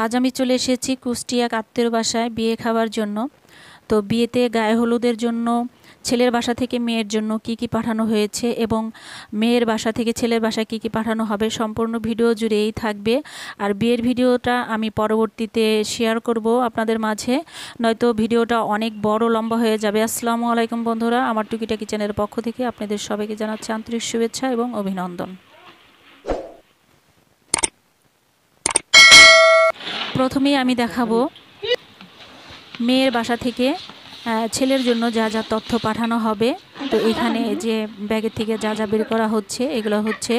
আজ আমি চলে এসেছি কুষ্টিয়া আত্মীয়র বাসায় বিয়ে খাওয়ার জন্য। তো বিয়েতে গায়ে হলুদের জন্য ছেলের বাসা থেকে মেয়ের জন্য কি পাঠানো হয়েছে এবং মেয়ের বাসা থেকে ছেলের বাসায় কি পাঠানো হবে সম্পূর্ণ ভিডিও জুড়েই থাকবে। আর বিয়ের ভিডিওটা আমি পরবর্তীতে শেয়ার করব আপনাদের মাঝে, নয়তো ভিডিওটা অনেক বড় লম্বা হয়ে যাবে। আসসালামু আলাইকুম বন্ধুরা, আমার টুকিটাকি চ্যানেলের পক্ষ থেকে আপনাদের সবাইকে জানাচ্ছি আন্তরিক শুভেচ্ছা এবং অভিনন্দন। প্রথমেই আমি দেখাবো মেয়ের বাসা থেকে ছেলের জন্য যা যা তথ্য পাঠানো হবে। তো এখানে যে ব্যাগের থেকে যা যা বের করা হচ্ছে এগুলো হচ্ছে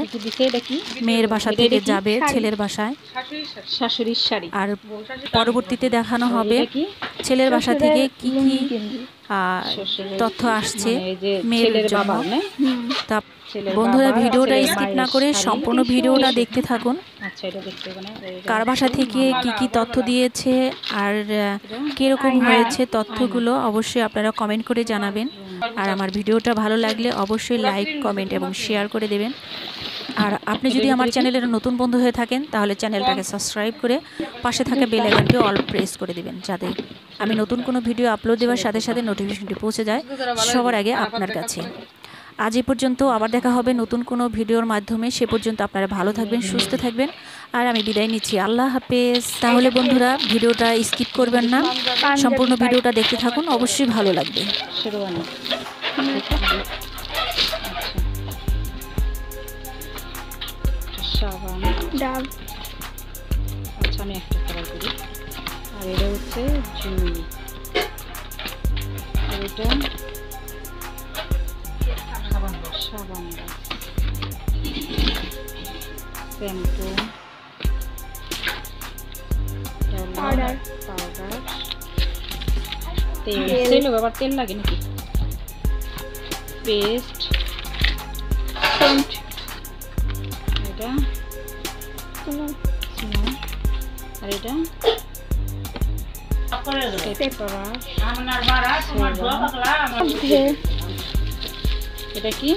মেয়ের বাসা থেকে যাবে ছেলের বাসায় শাশুড়ির শাড়ি। আর পরবর্তীতে দেখানো হবে ছেলের বাসা থেকে কি কি তথ্য আসছে মেয়ের জন্য। তা বন্ধুরা ভিডিওটা স্কিপ না করে সম্পূর্ণ ভিডিওটা দেখতে থাকুন। কার বাসা থেকে কি তথ্য দিয়েছে আর কীরকম হয়েছে তথ্যগুলো অবশ্যই আপনারা কমেন্ট করে জানাবেন। আর আমার ভিডিওটা ভালো লাগলে অবশ্যই লাইক, কমেন্ট এবং শেয়ার করে দেবেন। আর আপনি যদি আমার চ্যানেলের নতুন বন্ধু হয়ে থাকেন তাহলে চ্যানেলটাকে সাবস্ক্রাইব করে পাশে থাকা বেল আইকনটি অল প্রেস করে দেবেন, যাতে আমি নতুন কোনো ভিডিও আপলোড দেওয়ার সাথে সাথে নোটিফিকেশনটি পৌঁছে যায় সবার আগে আপনার কাছে। আজ এই পর্যন্ত, আবার দেখা হবে নতুন কোনো ভিডিওর মাধ্যমে। সে পর্যন্ত আপনারা ভালো থাকবেন, সুস্থ থাকবেন, আর আমি বিদায় নিচ্ছি। আল্লাহ হাফেজ। তাহলে বন্ধুরা ভিডিওটা স্কিপ করবেন না, সম্পূর্ণ ভিডিওটা দেখতে থাকুন, অবশ্যই ভালো লাগবে। আচ্ছা আমি একটা কালার করি। আর এটা হচ্ছে জুই, আর এটা সাবান, শ্যাম্পু, পাউডার, তেল, আবার তেল লাগে নাকি, পেস্ট, এটা আর এটা এটা কি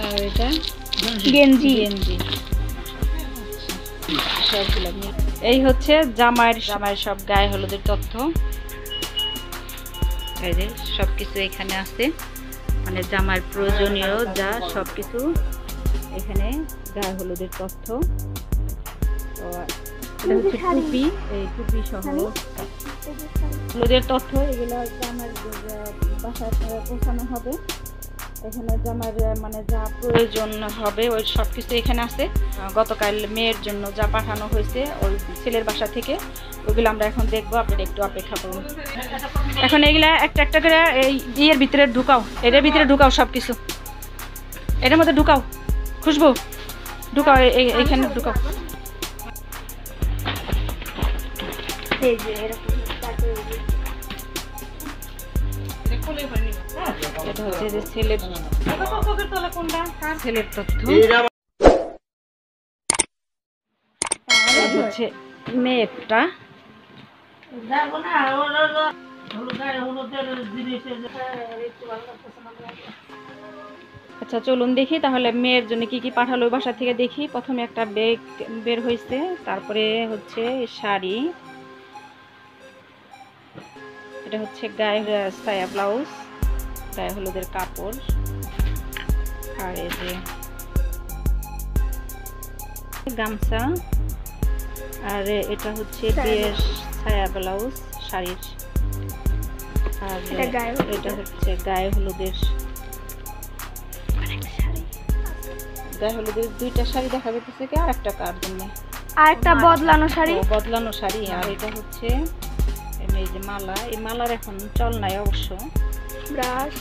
আর এটা গেঞ্জি। সবগুলো এই হচ্ছে জামাইয়ের সব গায়ে হলুদের তথ্য। এই যে সবকিছু এখানে আছে, মানে জামার প্রয়োজনীয় যা সবকিছু এখানে গায়ে হলুদের তথ্য। তো এটা হচ্ছে টুপি, এই টুপি সহ হলুদের তথ্য। এগুলো জামার বাসায় পৌঁছানো হবে। এখানে জামার মানে যা প্রয়োজন হবে ওই সব কিছু এখানে আছে। গতকাল মেয়ের জন্য যা পাঠানো হয়েছে ওই ছেলের বাসা থেকে, ওইগুলো আমরা এখন দেখবো। আপনারা একটু অপেক্ষা করুন। এখন এগুলা একটা একটা করে এই ইয়ের ভিতরে ঢুকাও, এটার ভিতরে ঢুকাও, সব কিছু এটার মধ্যে ঢুকাও, খুশবু ঢুকাও, এইখানে ঢুকাও। এটা হচ্ছে যে ছেলের তথ্য, হচ্ছে মেয়েটা। আচ্ছা চলুন দেখি তাহলে মেয়ের জন্য কি পাঠালো বাসা থেকে। দেখি প্রথমে একটা ব্যাগ বের হয়েছে, তারপরে হচ্ছে শাড়ি, এটা হচ্ছে গায়ে সায়া ব্লাউজ, গায়ে হলুদের কাপড়, আর এই যে গামছা, আর এটা হচ্ছে বিয়ের সায়া ব্লাউজ শাড়ির, আর এটা হচ্ছে গায়ে হলুদের দুইটা শাড়ি দেখা যাচ্ছে কি, আর একটা কার জন্য আর একটা বদলানো শাড়ি, আর এটা হচ্ছে এই যে মালা, এই মালার এখন চল নাই অবশ্য। ব্রাশ,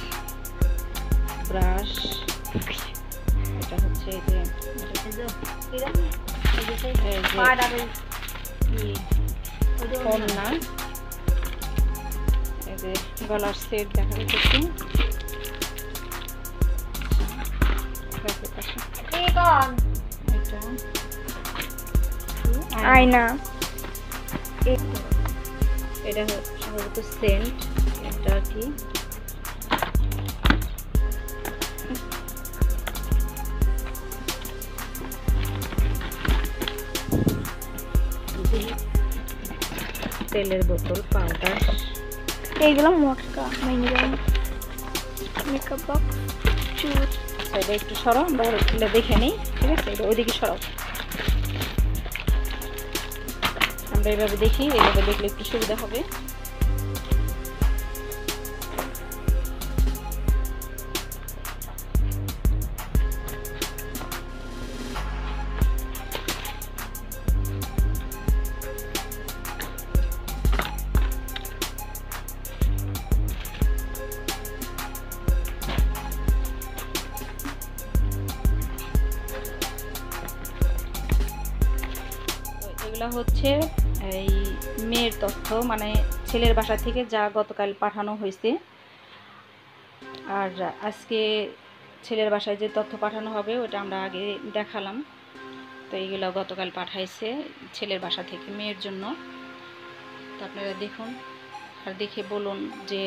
এটা হচ্ছে এই যে কন্যা, এই যে গলার সেট দেখা যাচ্ছে, আয়না, এটা সম্ভবত সেন্ট, এটা কি তেলের বোতল, পাউডার। এইগুলো মটকা মেকআপ বক্স, চুল। এটা একটু সরাও, আমরা এগুলো দেখে নিই, ঠিক আছে? এটা ওইদিকে সরাও, আমরা এভাবে দেখি, এভাবে দেখলে একটু সুবিধা হবে। এগুলো হচ্ছে এই মেয়ের তথ্য, মানে ছেলের বাসা থেকে যা গতকাল পাঠানো হয়েছে, আর আজকে ছেলের বাসায় যে তথ্য পাঠানো হবে ওটা আমরা আগে দেখালাম। তো এইগুলো গতকাল পাঠাইছে ছেলের বাসা থেকে মেয়ের জন্য। তো আপনারা দেখুন আর দেখে বলুন যে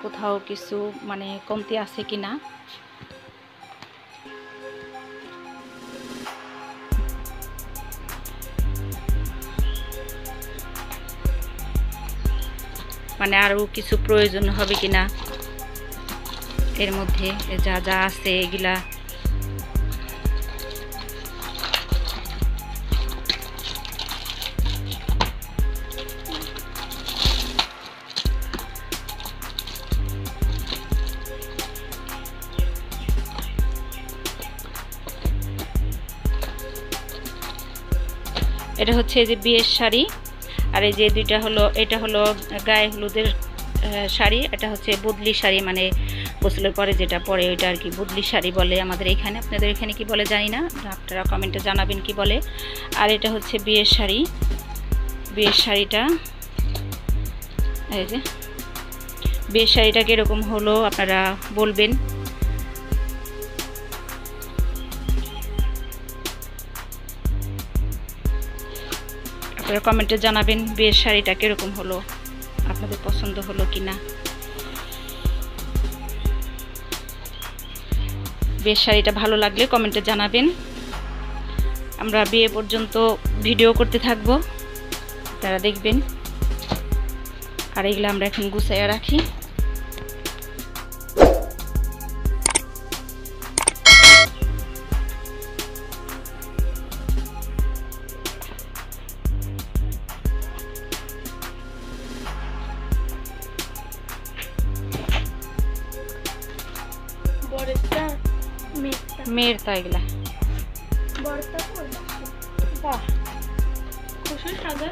কোথাও কিছু মানে কমতি আছে কি না। মানে আরও কিছু প্রয়োজন হবে কিনা এর মধ্যে, যা যা আছে এগুলা। এটা হচ্ছে যে বিয়ের শাড়ি, আর এই যে দুইটা হলো, এটা হলো গায়ে হলুদের শাড়ি, এটা হচ্ছে বদলি শাড়ি, মানে গোসলের পরে যেটা পরে ওইটা আর কি বদলি শাড়ি বলে আমাদের এখানে। আপনাদের এখানে কি বলে জানি না, আপনারা কমেন্টে জানাবেন কি বলে। আর এটা হচ্ছে বিয়ের শাড়ি, বিয়ের শাড়িটা এই যে বিয়ের শাড়িটা কীরকম হলো আপনারা বলবেন। আপনারা কমেন্টে জানাবেন বিয়ের শাড়িটা কীরকম হলো, আপনাদের পছন্দ হলো কি না। বিয়ের শাড়িটা ভালো লাগলে কমেন্টে জানাবেন। আমরা বিয়ে পর্যন্ত ভিডিও করতে থাকবো, আপনারা দেখবেন। আর এগুলো আমরা এখন গুছাইয়া রাখি। মেয়ের তো এগুলা খুশি সাজা